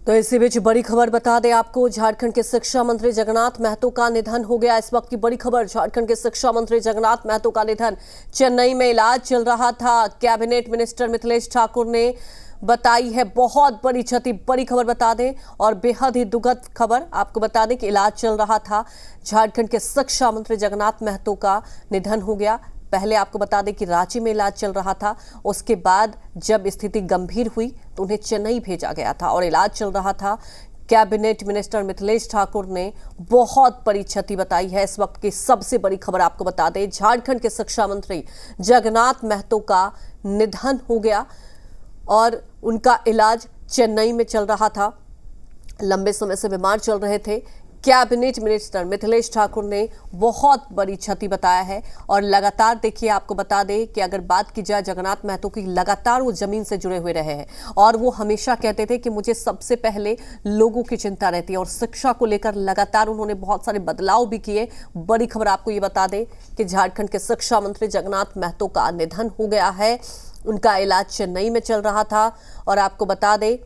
तो इसी बीच बड़ी खबर बता दें आपको, झारखंड के शिक्षा मंत्री जगन्नाथ महतो का निधन हो गया। इस वक्त की बड़ी खबर, झारखंड के शिक्षा मंत्री जगन्नाथ महतो का निधन। चेन्नई में इलाज चल रहा था। कैबिनेट मिनिस्टर मिथिलेश ठाकुर ने बताई है बहुत बड़ी क्षति। बड़ी खबर बता दें और बेहद ही दुखद खबर आपको बता दें कि इलाज चल रहा था। झारखंड के शिक्षा मंत्री जगन्नाथ महतो का निधन हो गया। पहले आपको बता दें कि रांची में इलाज चल रहा था, उसके बाद जब स्थिति गंभीर हुई तो उन्हें चेन्नई भेजा गया था और इलाज चल रहा था। कैबिनेट मिनिस्टर मिथिलेश ठाकुर ने बहुत बड़ी क्षति बताई है। इस वक्त की सबसे बड़ी खबर आपको बता दें, झारखंड के शिक्षा मंत्री जगन्नाथ महतो का निधन हो गया और उनका इलाज चेन्नई में चल रहा था। लंबे समय से बीमार चल रहे थे। कैबिनेट मिनिस्टर मिथिलेश ठाकुर ने बहुत बड़ी क्षति बताया है और लगातार देखिए, आपको बता दें कि अगर बात की जाए जगन्नाथ महतो की, लगातार वो जमीन से जुड़े हुए रहे हैं और वो हमेशा कहते थे कि मुझे सबसे पहले लोगों की चिंता रहती है और शिक्षा को लेकर लगातार उन्होंने बहुत सारे बदलाव भी किए। बड़ी खबर आपको ये बता दें कि झारखंड के शिक्षा मंत्री जगन्नाथ महतो का निधन हो गया है। उनका इलाज चेन्नई में चल रहा था और आपको बता दें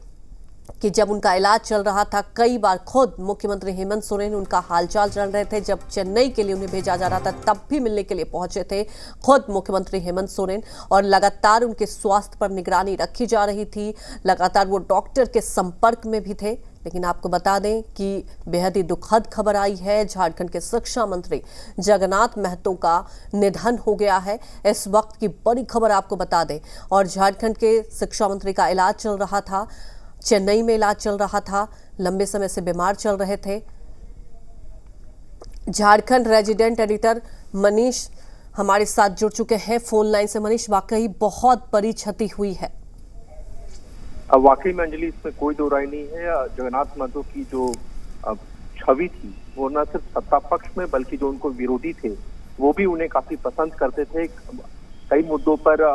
कि जब उनका इलाज चल रहा था, कई बार खुद मुख्यमंत्री हेमंत सोरेन उनका हालचाल जान रहे थे। जब चेन्नई के लिए उन्हें भेजा जा रहा था तब भी मिलने के लिए पहुंचे थे खुद मुख्यमंत्री हेमंत सोरेन और लगातार उनके स्वास्थ्य पर निगरानी रखी जा रही थी। लगातार वो डॉक्टर के संपर्क में भी थे। लेकिन आपको बता दें कि बेहद ही दुखद खबर आई है। झारखंड के शिक्षा मंत्री जगन्नाथ महतो का निधन हो गया है। इस वक्त की बड़ी खबर आपको बता दें और झारखंड के शिक्षा मंत्री का इलाज चल रहा था, चेन्नई में इलाज चल रहा था। लंबे समय से बीमार चल रहे थे। झारखंड रेजिडेंट एडिटर मनीष हमारे साथ जुड़ चुके हैं फोन लाइन से। मनीष, वाकई बहुत बड़ी क्षति हुई है। वाकई में अंजलि, इसमें कोई दो राय नहीं है। जगन्नाथ महतो की जो छवि थी वो न सिर्फ सत्ता पक्ष में बल्कि जो उनको विरोधी थे वो भी उन्हें काफी पसंद करते थे। कई मुद्दों पर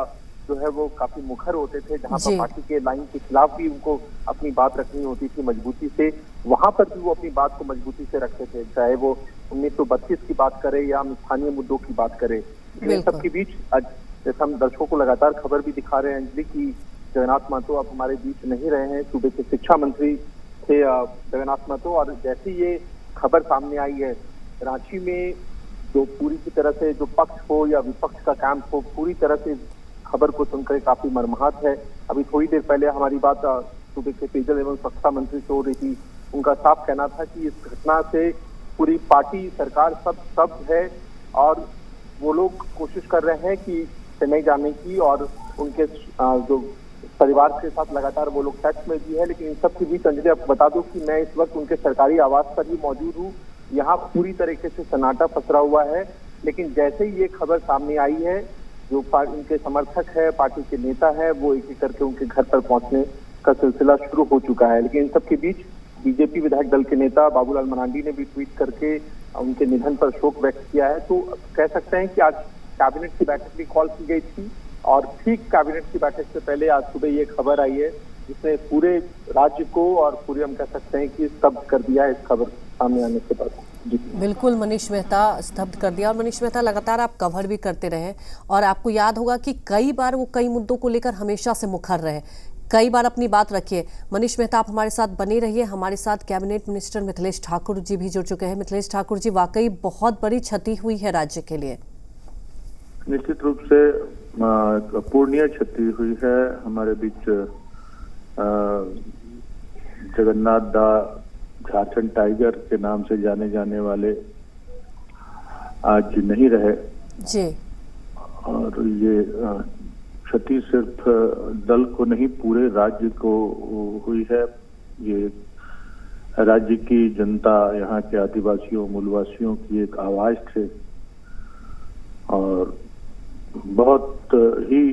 जो है वो काफी मुखर होते थे। जहां पर पार्टी के लाइन के खिलाफ भी उनको अपनी बात रखनी होती थी मजबूती से, वहां पर भी वो अपनी बात को मजबूती से रखते थे, चाहे वो 1932 की बात करे या हम स्थानीय मुद्दों की बात करें। इन सबके बीच जैसे हम दर्शकों को लगातार खबर भी दिखा रहे हैं अंजलि की जगन्नाथ महतो अब हमारे बीच नहीं रहे हैं। सूबे के शिक्षा मंत्री थे जगन्नाथ महतो और जैसे ये खबर सामने आई है, रांची में जो पूरी की तरह से जो पक्ष हो या विपक्ष का कैंप हो, पूरी तरह से खबर को सुनकर काफी मर्माहत है। अभी थोड़ी देर पहले हमारी बात सूबे के पेयजल एवं स्वच्छता मंत्री से हो रही थी। उनका साफ कहना था कि इस घटना से पूरी पार्टी सरकार सब स्तब्ध है और वो लोग कोशिश कर रहे हैं कि चेन्नई जाने की और उनके जो परिवार के साथ लगातार वो लोग टच में भी है। लेकिन इन सब के बीच अंजलि आपको बता दूं कि मैं इस वक्त उनके सरकारी आवास पर ही मौजूद हूँ। यहाँ पूरी तरीके से सन्नाटा पसरा हुआ है। लेकिन जैसे ही ये खबर सामने आई है, जो उनके समर्थक है, पार्टी के नेता है, वो एक एक करके उनके घर पर पहुंचने का सिलसिला शुरू हो चुका है। लेकिन इन सबके बीच बीजेपी विधायक दल के नेता बाबूलाल मरांडी ने भी ट्वीट करके उनके निधन पर शोक व्यक्त किया है। तो कह सकते हैं कि आज कैबिनेट की बैठक भी कॉल की गई थी और ठीक कैबिनेट की बैठक से पहले आज सुबह ये खबर आई है जिसने पूरे राज्य को और पूरे हम कह सकते हैं कि स्तब्ध कर दिया है इस खबर सामने आने के बाद। बिल्कुल, मनीष मेहता स्तब्ध कर दिया। और मनीष मेहता, लगातार आप कवर भी करते रहे और आपको याद होगा कि कई बार वो कई मुद्दों को लेकर हमेशा से मुखर रहे, कई बार अपनी बात रखिए। मनीष मेहता, आप हमारे साथ बने रहिए। हमारे साथ कैबिनेट मिनिस्टर मिथिलेश ठाकुर जी भी जुड़ चुके हैं। मिथिलेश ठाकुर जी, वाकई बहुत बड़ी क्षति हुई है राज्य के लिए। निश्चित रूप से अपूर्णीय क्षति हुई है। हमारे बीच जगन्नाथ दा, झारखंड टाइगर के नाम से जाने जाने वाले आज नहीं रहे जी। और ये क्षति सिर्फ दल को नहीं पूरे राज्य को हुई है। ये राज्य की जनता, यहाँ के आदिवासियों मूलवासियों की एक आवाज थे और बहुत ही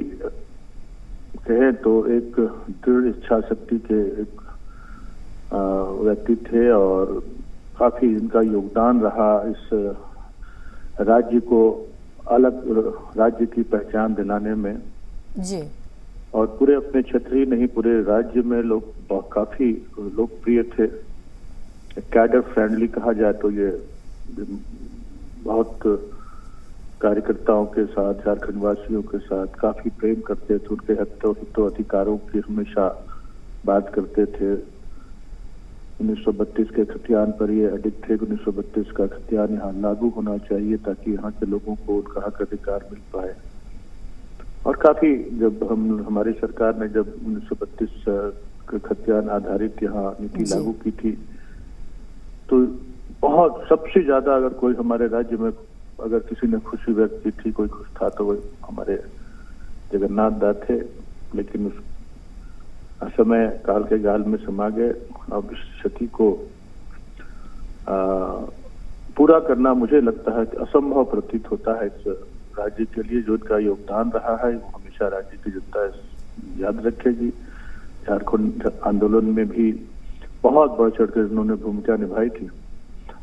कहें तो एक दृढ़ इच्छा शक्ति के एक व्यक्ति थे और काफी इनका योगदान रहा इस राज्य को अलग राज्य की पहचान दिलाने में जी। और पूरे अपने क्षेत्र ही नहीं पूरे राज्य में लोग काफी लोकप्रिय थे। कैडर फ्रेंडली कहा जाए तो ये बहुत कार्यकर्ताओं के साथ, झारखंड वासियों के साथ काफी प्रेम करते थे। उनके हितों अधिकारों की हमेशा बात करते थे 1932 के खतियान पर ये एडिक्ट थे। 1932 का खतियान यहाँ लागू होना चाहिए ताकि यहाँ के लोगों को उनका हक अधिकार मिल पाए। और काफी जब हमारी सरकार ने जब 1932 का खतियान आधारित यहाँ नीति लागू की थी, तो बहुत सबसे ज्यादा अगर कोई हमारे राज्य में अगर किसी ने खुशी व्यक्त की थी, कोई खुश था, तो वो हमारे जगन्नाथ दा थे। लेकिन उस समय काल के गाल में समा गए। अब इस क्षति को पूरा करना मुझे लगता है कि असंभव प्रतीत होता है इस राज्य के लिए। जो इनका योगदान रहा है वो हमेशा राज्य की जनता याद रखेगी। झारखंड आंदोलन में भी बहुत बढ़ चढ़ कर इन्होंने भूमिका निभाई थी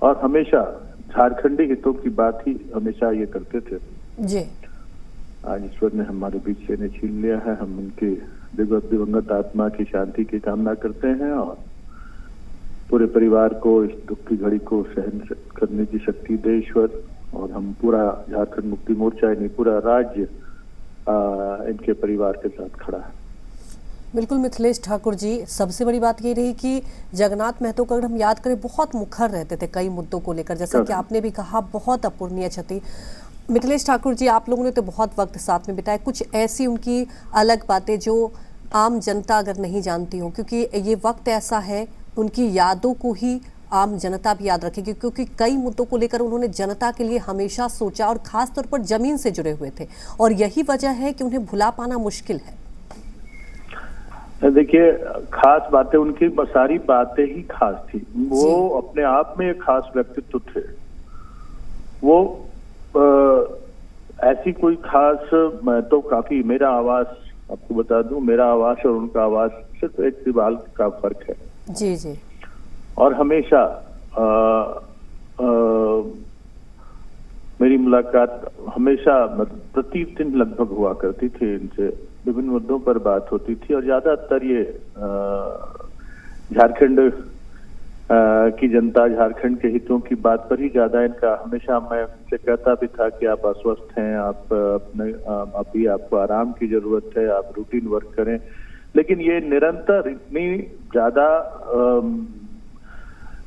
और हमेशा झारखंडी हितों की बात ही हमेशा ये करते थे जी। आज ईश्वर ने हमारे बीच से इन्हें छीन लिया है। हम उनके दिवंगत आत्मा की शांति की कामना करते हैं और पूरे परिवार को इस दुख की घड़ी को सहन करने की शक्ति दे ईश्वर। और हम पूरा झारखंड मुक्ति मोर्चा नहीं, पूरा राज्य इनके परिवार के साथ खड़ा है। बिल्कुल मिथिलेश ठाकुर जी, सबसे बड़ी बात ये रही कि जगन्नाथ महतो को अगर हम याद करें बहुत मुखर रहते थे कई मुद्दों को लेकर, जैसा कि आपने भी कहा बहुत अपूरणीय क्षति। मिथिलेश ठाकुर जी, आप लोगों ने तो बहुत वक्त साथ में बिताया, कुछ ऐसी उनकी अलग बातें जो आम जनता अगर नहीं जानती हो, क्योंकि ये वक्त ऐसा है उनकी यादों को ही आम जनता भी याद रखेगी, क्योंकि कई मुद्दों को लेकर उन्होंने जनता के लिए हमेशा सोचा और खास तौर पर जमीन से जुड़े हुए थे, और यही वजह है कि उन्हें भुला पाना मुश्किल है। देखिए, खास बातें उनकी सारी बातें ही खास थी। वो अपने आप में एक खास व्यक्तित्व थे। वो ऐसी कोई खास, मैं तो काफी, मेरा आवाज आपको बता दूं, मेरा आवाज और उनका आवाज सिर्फ एक दीवार का फर्क है। जी जी। और हमेशा मेरी मुलाकात हमेशा प्रतिदिन लगभग हुआ करती थी इनसे। विभिन्न मुद्दों पर बात होती थी और ज्यादातर ये झारखंड की जनता, झारखंड के हितों की बात पर ही ज्यादा इनका, हमेशा मैं इनसे कहता भी था कि आप अस्वस्थ हैं, आप अपने अभी आपको आराम की जरूरत है, आप रूटीन वर्क करें। लेकिन ये निरंतर इतनी ज्यादा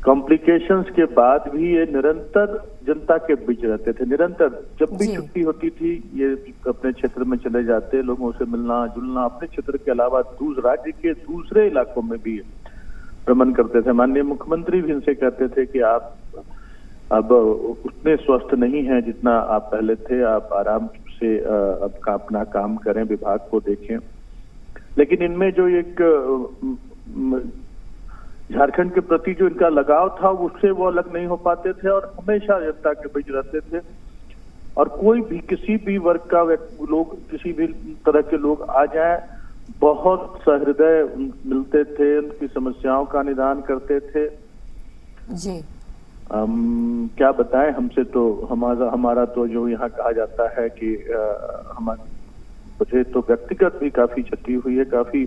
कॉम्प्लिकेशंस के बाद भी ये निरंतर जनता के बीच रहते थे। निरंतर जब भी छुट्टी होती थी ये अपने क्षेत्र में चले जाते, लोगों से मिलना जुलना, अपने क्षेत्र के अलावा राज्य के दूसरे इलाकों में भी भ्रमण करते थे। माननीय मुख्यमंत्री भी इनसे कहते थे कि आप अब उतने स्वस्थ नहीं हैं जितना आप पहले थे, आप आराम से अब अपना काम करें, विभाग को देखें। लेकिन इनमें जो एक झारखंड के प्रति जो इनका लगाव था उससे वो अलग नहीं हो पाते थे और हमेशा जनता के बीच रहते थे। और कोई भी किसी भी वर्ग का लोग, किसी भी तरह के लोग आ जाए, बहुत सहृदय मिलते थे, उनकी समस्याओं का निदान करते थे। जी। क्या बताएं, हमसे तो हमारा तो जो यहाँ कहा जाता है कि मुझे तो व्यक्तिगत भी काफी क्षति हुई है, काफी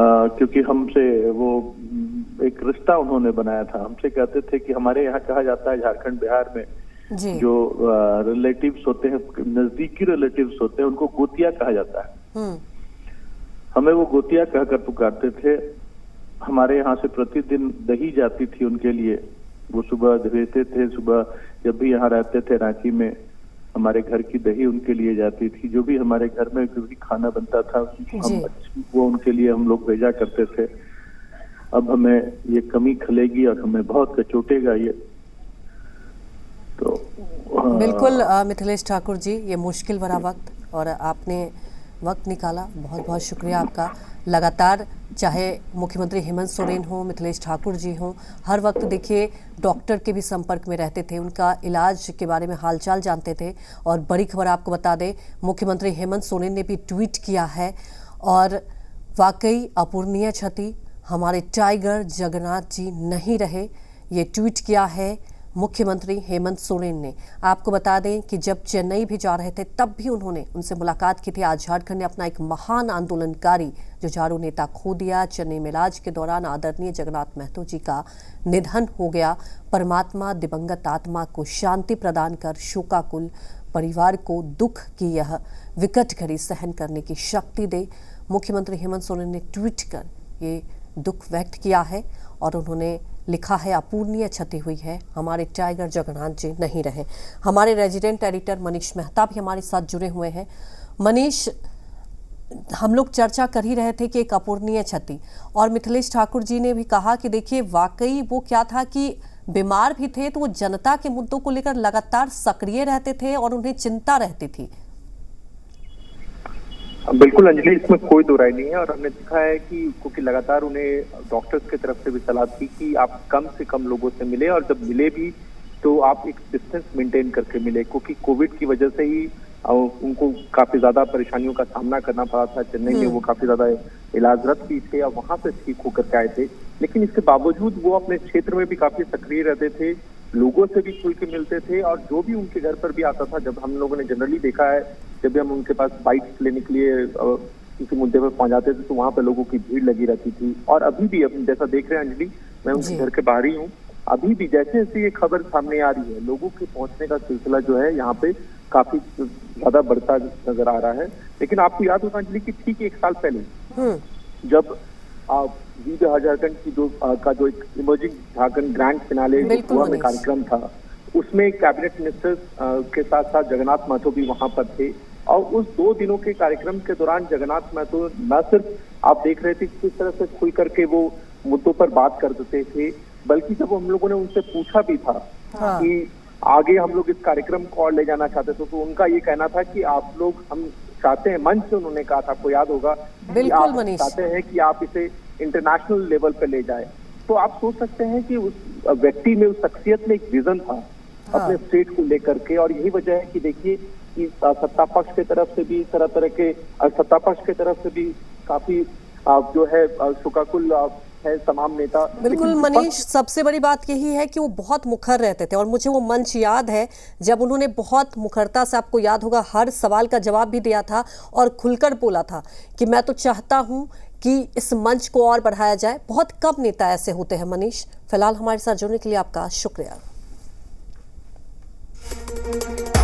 क्योंकि हमसे वो एक रिश्ता उन्होंने बनाया था। हमसे कहते थे कि हमारे यहाँ कहा जाता है झारखंड बिहार में जो रिलेटिव्स होते हैं, नजदीकी रिलेटिव्स होते हैं, उनको गोतिया कहा जाता है। हमें वो गोतिया कहकर पुकारते थे। हमारे यहाँ से प्रतिदिन दही जाती थी उनके लिए, वो सुबह भेजते थे। सुबह जब भी यहाँ रहते थे रांची में, हमारे घर की दही उनके लिए जाती थी। जो भी हमारे घर में जो भी खाना बनता था वो उनके लिए हम लोग भेजा करते थे। अब हमें ये कमी खलेगी और हमें बहुत कचोटेगा ये। तो बिल्कुल मिथिलेश ठाकुर जी, ये मुश्किल भरा वक्त और आपने वक्त निकाला, बहुत बहुत शुक्रिया आपका। लगातार चाहे मुख्यमंत्री हेमंत सोरेन हो, मिथिलेश ठाकुर जी हो, हर वक्त देखिए डॉक्टर के भी संपर्क में रहते थे, उनका इलाज के बारे में हालचाल जानते थे। और बड़ी खबर आपको बता दें, मुख्यमंत्री हेमंत सोरेन ने भी ट्वीट किया है और वाकई अपूरणीय क्षति, हमारे टाइगर जगन्नाथ जी नहीं रहे, ये ट्वीट किया है मुख्यमंत्री हेमंत सोरेन ने। आपको बता दें कि जब चेन्नई भी जा रहे थे तब भी उन्होंने उनसे मुलाकात की थी। आज झारखंड ने अपना एक महान आंदोलनकारी जो झाड़ू नेता खो दिया। चेन्नई में इलाज के दौरान आदरणीय जगन्नाथ महतो जी का निधन हो गया। परमात्मा दिवंगत आत्मा को शांति प्रदान कर शोकाकुल परिवार को दुख की यह विकट घड़ी सहन करने की शक्ति दे। मुख्यमंत्री हेमंत सोरेन ने ट्वीट कर ये दुख व्यक्त किया है और उन्होंने लिखा है अपूर्णीय क्षति हुई है, हमारे टाइगर जगन्नाथ जी नहीं रहे। हमारे रेजिडेंट एडिटर मनीष मेहता भी हमारे साथ जुड़े हुए हैं। मनीष, हम लोग चर्चा कर ही रहे थे कि एक अपूर्णीय क्षति, और मिथिलेश ठाकुर जी ने भी कहा कि देखिए वाकई वो क्या था कि बीमार भी थे तो वो जनता के मुद्दों को लेकर लगातार सक्रिय रहते थे और उन्हें चिंता रहती थी। बिल्कुल अंजलि, इसमें कोई दो राय नहीं है। और हमने देखा है कि क्योंकि लगातार उन्हें डॉक्टर्स की तरफ से भी सलाह थी कि आप कम से कम लोगों से मिले, और जब मिले भी तो आप एक डिस्टेंस मेंटेन करके मिले, क्योंकि कोविड की वजह से ही उनको काफी ज्यादा परेशानियों का सामना करना पड़ा था। चेन्नई में वो काफी ज्यादा इलाजरत भी थे और वहां से ठीक होकर के आए थे, लेकिन इसके बावजूद वो अपने क्षेत्र में भी काफी सक्रिय रहते थे, लोगों से भी खुल के मिलते थे, और जो भी उनके घर पर भी आता था, जब हम लोगों ने जनरली देखा है जब भी हम उनके पास बाइट्स लेने के लिए किसी मुद्दे पर पहुंच जाते थे तो वहां पर लोगों की भीड़ लगी रहती थी। और अभी भी अब जैसा देख रहे हैं अंजलि, मैं उनके घर के बाहर ही हूँ, अभी भी जैसे जैसे ये खबर सामने आ रही है लोगों के पहुंचने का सिलसिला जो है यहाँ पे काफी ज्यादा बढ़ता नजर आ रहा है। लेकिन आपको याद होगा अंजलि कि ठीक 1 साल पहले जब विजय झारखंड की जो एक emerging Jharkhand grand finale Goa में कार्यक्रम था, उसमें कैबिनेट मिनिस्टर्स के साथ साथ जगन्नाथ महतो भी वहां पर थे, और उस 2 दिनों के कार्यक्रम के दौरान जगन्नाथ महतो न सिर्फ आप देख रहे थे कि किस तरह से खुल करके वो मुद्दों पर बात कर देते थे, बल्कि जब हम लोगों ने उनसे पूछा भी था कि आगे हम लोग इस कार्यक्रम को और ले जाना चाहते थे, तो उनका ये कहना था कि आप लोग, हम चाहते हैं, मंच से उन्होंने कहा था, आपको याद होगा, कि आप चाहते हैं कि आप इसे इंटरनेशनल लेवल पे ले जाए। तो आप सोच सकते हैं कि उस व्यक्ति में, उस शख्सियत में एक विजन था अपने स्टेट को लेकर के, और यही वजह है कि देखिए कि सत्ता पक्ष की तरफ से भी काफी जो है शोकाकुल है तमाम नेता। बिल्कुल मनीष, सबसे बड़ी बात यही है कि वो बहुत मुखर रहते थे, और मुझे वो मंच याद है जब उन्होंने बहुत मुखरता से, आपको याद होगा, हर सवाल का जवाब भी दिया था और खुलकर बोला था कि मैं तो चाहता हूं कि इस मंच को और बढ़ाया जाए। बहुत कम नेता ऐसे होते हैं मनीष। फिलहाल हमारे साथ जुड़ने के लिए आपका शुक्रिया।